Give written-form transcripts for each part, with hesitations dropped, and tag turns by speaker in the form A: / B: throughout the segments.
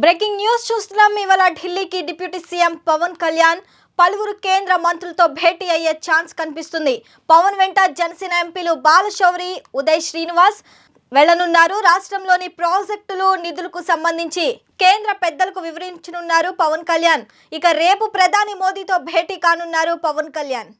A: Breaking news చూస్తున్నాం. ఇవాళ ఢిల్లీకి డిప్యూటీ సీఎం పవన్ కళ్యాణ్ పలువురు కేంద్ర మంత్రులతో భేటీ అయ్యే ఛాన్స్ కనిపిస్తుంది. పవన్ వెంట జనసేన ఎంపీలు బాలశౌరి, ఉదయ్ శ్రీనివాస్ వెళ్లనున్నారు. రాష్ట్రంలోని ప్రాజెక్టులు, నిధులకు సంబంధించి కేంద్ర పెద్దలకు వివరించనున్నారు పవన్ కళ్యాణ్. ఇక రేపు ప్రధాని మోదీతో భేటీ కానున్నారు పవన్ కళ్యాణ్.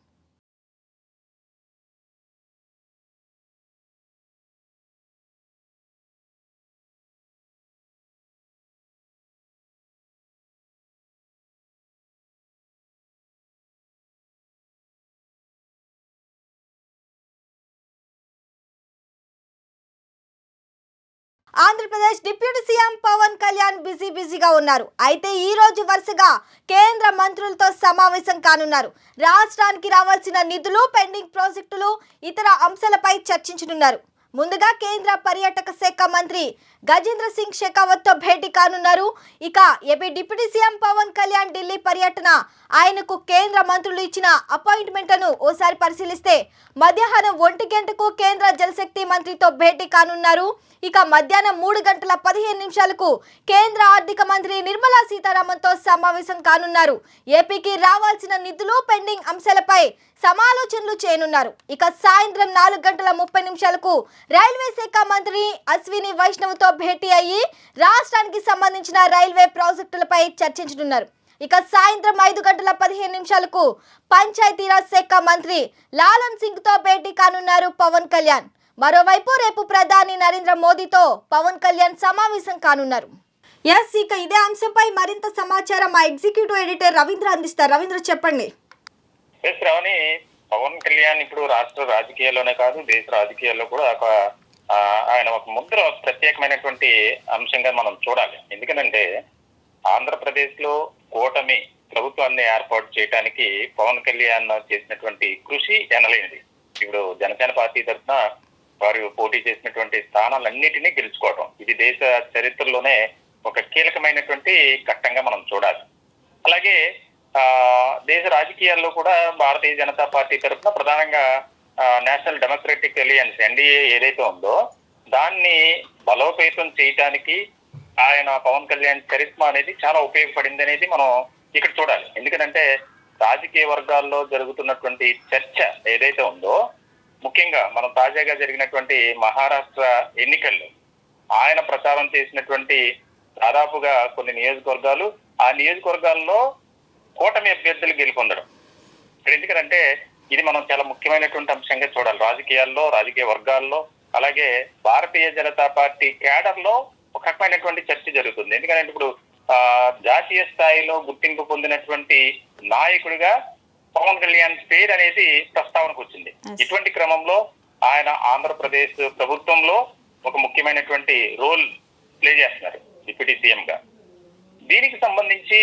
A: ఆంధ్రప్రదేశ్ డిప్యూటీ సీఎం పవన్ కళ్యాణ్ బిజీగా ఉన్నారు. అయితే ఈ రోజు వరుసగా కేంద్ర మంత్రులతో సమావేశం కానున్నారు. రాష్ట్రానికి రావాల్సిన నిధులు, పెండింగ్ ప్రాజెక్టులు, ఇతర అంశాలపై చర్చించనున్నారు. ముందుగా కేంద్ర పర్యాటక శాఖ మంత్రి గజేంద్ర సింగ్ షెకావత్ తో భేటీ కానున్నారు. ఇక AP deputy CM Pawan Kalyan Delhi పర్యటన, ఆయనకు కేంద్ర మంత్రులు ఇచ్చిన అపాయింట్మెంట్లను ఓసారి పరిశీలిస్తే మధ్యాహ్నం 1 గంటకు కేంద్ర జలశక్తి మంత్రితో భేటీ కానున్నారు. ఇక మధ్యాహ్నం 3:15 కేంద్ర ఆర్థిక మంత్రి నిర్మలా సీతారామన్తో సమావేశం కానున్నారు. ఏపీకి రావాల్సిన నిధులు, పెండింగ్ అంశాలపై సమాలోచనలు చేయనున్నారు. ఇక సాయంత్రం 4:30 రైల్వే శాఖ మంత్రి అశ్విని వైష్ణవ్తో భేటీ అయ్యి రాష్ట్రానికి సంబంధించిన రైల్వే ప్రాజెక్టులపై చర్చించనున్నారు. ఇక సాయంత్రం 5:15 పంచాయతీరాజ్ శాఖ మంత్రి లాలన్ సింగ్ తో భేటీ కానున్నారు పవన్ కళ్యాణ్. మరోవైపు రేపు ప్రధాని నరేంద్ర మోదీతో పవన్ కళ్యాణ్ సమావేశం కానున్నారు. ఇక ఇదే అంశంపై మరింత సమాచారం మా ఎగ్జిక్యూటివ్ ఎడిటర్ రవీంద్ర అందిస్తారు. రవీంద్ర, చెప్పండి.
B: పవన్ కళ్యాణ్ ఇప్పుడు రాష్ట్ర రాజకీయాల్లోనే కాదు, దేశ రాజకీయాల్లో కూడా ఆయన ఒక ముద్ర ప్రత్యేకమైనటువంటి అంశంగా మనం చూడాలి. ఎందుకంటే ఆంధ్రప్రదేశ్ లో కూటమి ప్రభుత్వాన్ని ఏర్పాటు చేయడానికి పవన్ కళ్యాణ్ చేసినటువంటి కృషి ఎనలేనిది. ఇప్పుడు జనసేన పార్టీ తరఫున వారు పోటీ చేసినటువంటి స్థానాలన్నిటినీ గెలుచుకోవటం, ఇది దేశ చరిత్రలోనే ఒక కీలకమైనటువంటి ఘట్టంగా మనం చూడాలి. అలాగే దేశ రాజకీయాల్లో కూడా భారతీయ జనతా పార్టీ తరఫున ప్రధానంగా నేషనల్ డెమోక్రటిక్ అలయన్స్ ఎన్డీఏ ఏదైతే ఉందో దాన్ని బలోపేతం చేయటానికి ఆయన పవన్ కళ్యాణ్ చరిత్ర అనేది చాలా ఉపయోగపడింది అనేది మనం ఇక్కడ చూడాలి. ఎందుకంటే రాజకీయ వర్గాల్లో జరుగుతున్నటువంటి చర్చ ఏదైతే ఉందో, ముఖ్యంగా మనం తాజాగా జరిగినటువంటి మహారాష్ట్ర ఎన్నికల్లో ఆయన ప్రచారం చేసినటువంటి దాదాపుగా కొన్ని నియోజకవర్గాలు, ఆ నియోజకవర్గాల్లో కూటమి అభ్యర్థులు గెలుపొందడం. ఎందుకంటే ఇది మనం చాలా ముఖ్యమైనటువంటి అంశంగా చూడాలి. రాజకీయాల్లో, రాజకీయ వర్గాల్లో, అలాగే భారతీయ జనతా పార్టీ కేడర్ లో ఒక రకమైనటువంటి చర్చ జరుగుతుంది. ఎందుకంటే ఇప్పుడు జాతీయ స్థాయిలో గుర్తింపు పొందినటువంటి నాయకుడిగా పవన్ కళ్యాణ్ పేరు అనేది ప్రస్తావనకు వచ్చింది. ఇటువంటి క్రమంలో ఆయన ఆంధ్రప్రదేశ్ ప్రభుత్వంలో ఒక ముఖ్యమైనటువంటి రోల్ ప్లే చేస్తున్నారు డిప్యూటీ సీఎం గా. దీనికి సంబంధించి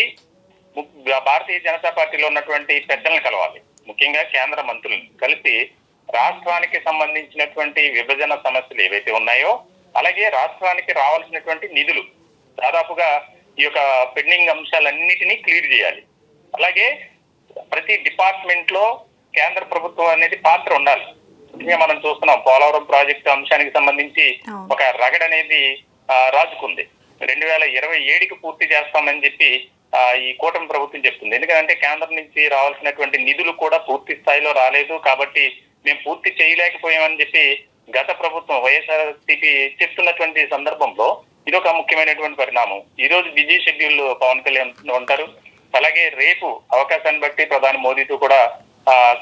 B: భారతీయ జనతా పార్టీలో ఉన్నటువంటి పెద్దలను కలవాలి, ముఖ్యంగా కేంద్ర మంత్రులను కలిసి రాష్ట్రానికి సంబంధించినటువంటి విభజన సమస్యలు ఏవైతే ఉన్నాయో, అలాగే రాష్ట్రానికి రావాల్సినటువంటి నిధులు, దాదాపుగా ఈ యొక్క పెండింగ్ అంశాలన్నిటినీ క్లియర్ చేయాలి. అలాగే ప్రతి డిపార్ట్మెంట్ లో కేంద్ర ప్రభుత్వం అనేది పాత్ర ఉండాలి. ఇంకా మనం చూస్తున్నాం పోలవరం ప్రాజెక్టు అంశానికి సంబంధించి ఒక రగడ అనేది రాజుకుంది. 2027కి పూర్తి చేస్తామని చెప్పి ఈ కూటమి ప్రభుత్వం చెప్తుంది. ఎందుకంటే కేంద్రం నుంచి రావాల్సినటువంటి నిధులు కూడా పూర్తి స్థాయిలో రాలేదు, కాబట్టి మేము పూర్తి చేయలేకపోయామని చెప్పి గత ప్రభుత్వం వైఎస్ఆర్సీపీ చెప్తున్నటువంటి సందర్భంలో ఇది ఒక ముఖ్యమైనటువంటి పరిణామం. ఈ రోజు బిజీ షెడ్యూల్ పవన్ కళ్యాణ్ ఉంటారు. అలాగే రేపు అవకాశాన్ని బట్టి ప్రధాని మోదీతో కూడా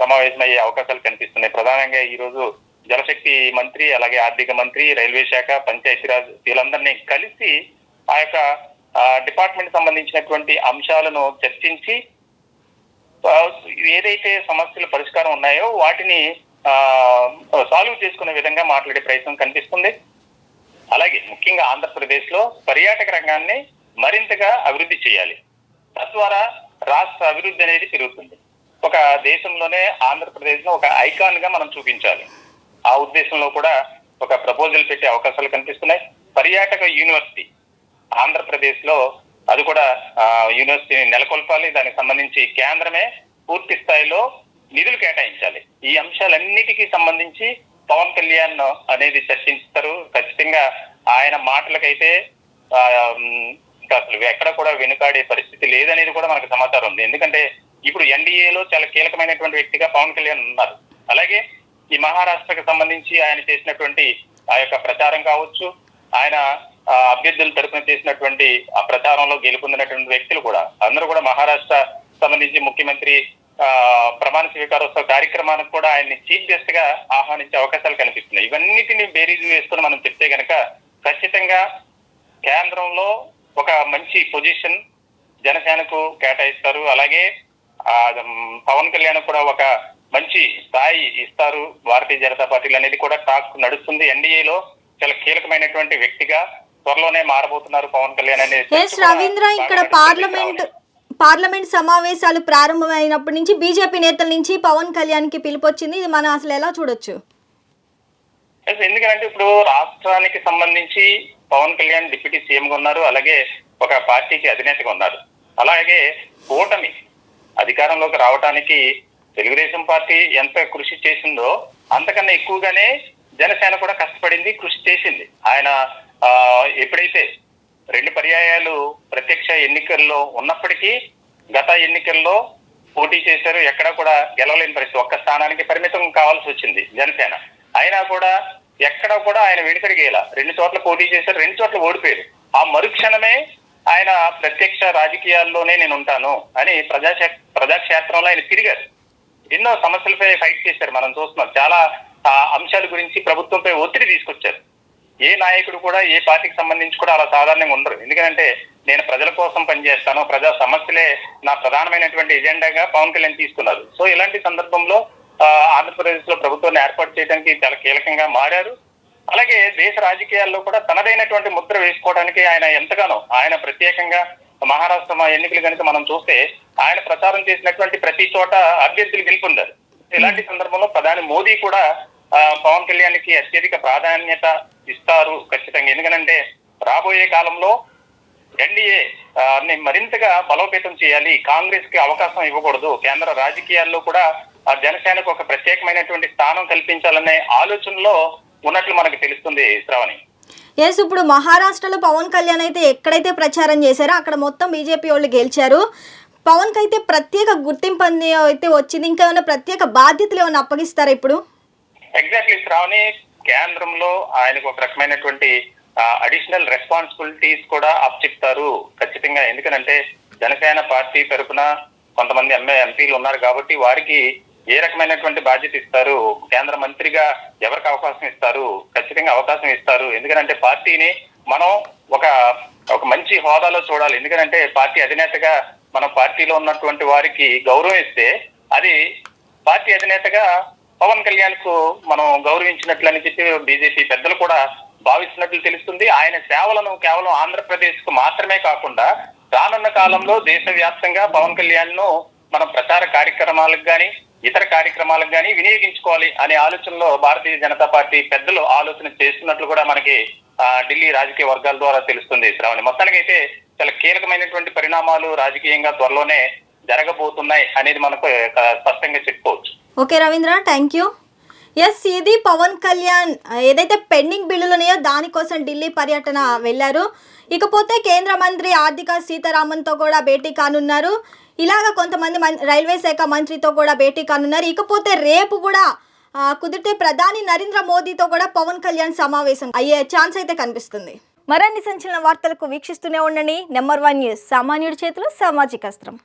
B: సమావేశమయ్యే అవకాశాలు కనిపిస్తున్నాయి. ప్రధానంగా ఈ రోజు జలశక్తి మంత్రి, అలాగే ఆర్థిక మంత్రి, రైల్వే శాఖ, పంచాయతీరాజ్ వీళ్ళందరినీ కలిసి ఆ యొక్క డిపార్ట్మెంట్ సంబంధించినటువంటి అంశాలను చర్చించి ఏదైతే సమస్యల పరిష్కారం ఉన్నాయో వాటిని సాల్వ్ చేసుకునే విధంగా మాట్లాడే ప్రయత్నం కనిపిస్తుంది. అలాగే ముఖ్యంగా ఆంధ్రప్రదేశ్ లో పర్యాటక రంగాన్ని మరింతగా అభివృద్ధి చేయాలి. తద్వారా రాష్ట్ర అభివృద్ధి అనేది పెరుగుతుంది. ఒక దేశంలోనే ఆంధ్రప్రదేశ్ ను ఒక ఐకాన్ గా మనం చూపించాలి. ఆ ఉద్దేశంలో కూడా ఒక ప్రపోజల్ పెట్టే అవకాశాలు కనిపిస్తున్నాయి. పర్యాటక యూనివర్సిటీ ఆంధ్రప్రదేశ్ లో అది కూడా యూనివర్సిటీని నెలకొల్పాలి. దానికి సంబంధించి కేంద్రమే పూర్తి స్థాయిలో నిధులు కేటాయించాలి. ఈ అంశాలన్నిటికీ సంబంధించి పవన్ కళ్యాణ్ అనేది చర్చిస్తారు. ఖచ్చితంగా ఆయన మాటలకైతే అసలు ఎక్కడ కూడా వెనుకాడే పరిస్థితి లేదనేది కూడా మనకు సమాచారం ఉంది. ఎందుకంటే ఇప్పుడు ఎన్డీఏలో చాలా కీలకమైనటువంటి వ్యక్తిగా పవన్ కళ్యాణ్ ఉన్నారు. అలాగే ఈ మహారాష్ట్రకు సంబంధించి ఆయన చేసినటువంటి ఆ యొక్క ప్రచారం కావచ్చు, ఆయన అభ్యర్థుల తరపున చేసినటువంటి ఆ ప్రచారంలో గెలుపొందినటువంటి వ్యక్తులు కూడా అందరూ కూడా మహారాష్ట్ర సంబంధించి ముఖ్యమంత్రి ప్రమాణ స్వీకారోత్సవ కార్యక్రమానికి కూడా ఆయన్ని చీఫ్ గెస్ట్ గా ఆహ్వానించే అవకాశాలు కనిపిస్తున్నాయి. ఇవన్నిటిని బేరీజు వేసుకుని మనం చెప్తే గనక ఖచ్చితంగా కేంద్రంలో ఒక మంచి పొజిషన్ జనసేనకు కేటాయిస్తారు. అలాగే పవన్ కళ్యాణ్ కూడా ఒక మంచి స్థాయి ఇస్తారు భారతీయ జనతా పార్టీలు అనేది కూడా టాక్ నడుస్తుంది. ఎన్డీఏలో చాలా కీలకమైనటువంటి వ్యక్తిగా త్వరలోనే మారబోతున్నారు పవన్ కళ్యాణ్ అనేది.
A: రవీంద్ర, ఇక్కడ పార్లమెంట్ సమావేశాలు ప్రారంభమైనప్పటి నుంచి బీజేపీ నేతల నుంచి పవన్ కళ్యాణ్ కి పిలుపొచ్చింది. ఇది మనం అసలు ఎలా చూడొచ్చు?
B: ఎందుకంటే ఇప్పుడు రాష్ట్రానికి సంబంధించి పవన్ కళ్యాణ్ డిప్యూటీ సీఎం గా ఉన్నారు, అలాగే ఒక పార్టీకి అధినేతగా ఉన్నారు. అలాగే కూటమి అధికారంలోకి రావడానికి తెలుగుదేశం పార్టీ ఎంత కృషి చేసిందో అంతకన్నా ఎక్కువగానే జనసేన కూడా కష్టపడింది, కృషి చేసింది. ఆయన ఎప్పుడైతే 2 పర్యాయాలు ప్రత్యక్ష ఎన్నికల్లో ఉన్నప్పటికీ గత ఎన్నికల్లో పోటీ చేశారు, ఎక్కడా కూడా గెలవలేని పరిస్థితి, ఒక్క స్థానానికి పరిమితం కావాల్సి వచ్చింది జనసేన. అయినా కూడా ఎక్కడా కూడా ఆయన వెనుకడిగేలా 2 చోట్ల పోటీ చేశారు, 2 చోట్ల ఓడిపోయారు. ఆ మరుక్షణమే ఆయన ప్రత్యక్ష రాజకీయాల్లోనే నేను ఉంటాను అని ప్రజాక్షేత్రంలో ఆయన తిరిగారు. ఎన్నో సమస్యలపై ఫైట్ చేశారు. మనం చూస్తున్నాం, చాలా అంశాల గురించి ప్రభుత్వంపై ఒత్తిడి తీసుకొచ్చారు. ఏ నాయకుడు కూడా ఏ పార్టీకి సంబంధించి కూడా అలా సాధారణంగా ఉండరు. ఎందుకంటే నేను ప్రజల కోసం పనిచేస్తాను, ప్రజా సమస్యలే నా ప్రధానమైనటువంటి ఎజెండాగా పవన్ కళ్యాణ్ తీసుకున్నారు. సో ఇలాంటి సందర్భంలో ఆంధ్రప్రదేశ్ లో ప్రభుత్వాన్ని ఏర్పాటు చేయడానికి చాలా కీలకంగా మారారు. అలాగే దేశ రాజకీయాల్లో కూడా తనదైనటువంటి ముద్ర వేసుకోవడానికి ఆయన ఎంతగానో ఆయన ప్రత్యేకంగా మహారాష్ట్ర ఎన్నికలు కనుక మనం చూస్తే ఆయన ప్రచారం చేసినటువంటి ప్రతి చోట అభ్యర్థులు గెలుపొందారు. ఇలాంటి సందర్భంలో ప్రధాని మోదీ కూడా పవన్ కళ్యాణ్ కి అత్యధిక ప్రాధాన్యత ఇస్తారు ఖచ్చితంగా. ఎందుకంటే రాబోయే కాలంలో ఎన్డీఏ మరింతగా బలోపేతం చేయాలి, కాంగ్రెస్ కి అవకాశం ఇవ్వకూడదు, కేంద్ర రాజకీయాల్లో కూడా జనసేనకు ఒక ప్రత్యేకమైనటువంటి స్థానం కల్పించాలనే ఆలోచనలో ఉన్నట్లు మనకు తెలుస్తుంది శ్రావణి.
A: ఎస్, ఇప్పుడు మహారాష్ట్రలో పవన్ కళ్యాణ్ అయితే ఎక్కడైతే ప్రచారం చేశారో అక్కడ మొత్తం బీజేపీ వాళ్ళు గెలిచారు. పవన్ కి అయితే ప్రత్యేక గుర్తింపు అయితే వచ్చింది. ఇంకా ఏమైనా ప్రత్యేక బాధ్యతలు ఏమైనా అప్పగిస్తారా ఇప్పుడు?
B: ఎగ్జాక్ట్లీ శ్రావణి, కేంద్రంలో ఆయనకు ఒక రకమైనటువంటి అడిషనల్ రెస్పాన్సిబిలిటీస్ కూడా అప్పచెప్తారు ఖచ్చితంగా. ఎందుకంటే జనసేన పార్టీ తరఫున కొంతమంది ఎంపీలు ఉన్నారు కాబట్టి వారికి ఏ రకమైనటువంటి బాధ్యత ఇస్తారు, కేంద్ర మంత్రిగా ఎవరికి అవకాశం ఇస్తారు, ఖచ్చితంగా అవకాశం ఇస్తారు. ఎందుకంటే పార్టీని మనం ఒక మంచి హోదాలో చూడాలి. ఎందుకంటే పార్టీ అధినేతగా మనం పార్టీలో ఉన్నటువంటి వారికి గౌరవం ఇస్తే అది పార్టీ అధినేతగా పవన్ కళ్యాణ్ కు మనం గౌరవించినట్లు అని చెప్పి బీజేపీ పెద్దలు కూడా భావిస్తున్నట్లు తెలుస్తుంది. ఆయన సేవలను కేవలం ఆంధ్రప్రదేశ్ కు మాత్రమే కాకుండా రానున్న కాలంలో దేశవ్యాప్తంగా పవన్ కళ్యాణ్ ను మనం ప్రచార కార్యక్రమాలకు కానీ ఇతర కార్యక్రమాలకు కానీ వినియోగించుకోవాలి అనే ఆలోచనలో భారతీయ జనతా పార్టీ పెద్దలు ఆలోచన చేస్తున్నట్లు కూడా మనకి ఢిల్లీ రాజకీయ వర్గాల ద్వారా తెలుస్తుంది శ్రావణి. మొత్తానికైతే చాలా కీలకమైనటువంటి పరిణామాలు రాజకీయంగా త్వరలోనే జరగబోతున్నాయి అనేది మనకు స్పష్టంగా చెప్పుకోవచ్చు.
A: Okay Ravindra, thank you. Yes, ఇది పవన్ కళ్యాణ్ ఏదైతే పెండింగ్ బిల్లులు ఉన్నాయో దానికోసం ఢిల్లీ పర్యటన వెళ్ళారు. ఇకపోతే కేంద్ర మంత్రి ఆర్థిక సీతారామన్తో కూడా భేటీ కానున్నారు. ఇలాగ కొంతమంది రైల్వే శాఖ మంత్రితో కూడా భేటీ కానున్నారు. ఇకపోతే రేపు కూడా కుదిరితే ప్రధాని నరేంద్ర మోదీతో కూడా పవన్ కళ్యాణ్ సమావేశం అయ్యే ఛాన్స్ అయితే కనిపిస్తుంది. మరిన్ని సంచలన వార్తలకు వీక్షిస్తూనే ఉండండి నెంబర్ 1 న్యూస్. సామాన్యుడి చేతిలో సామాజిక అస్త్రం.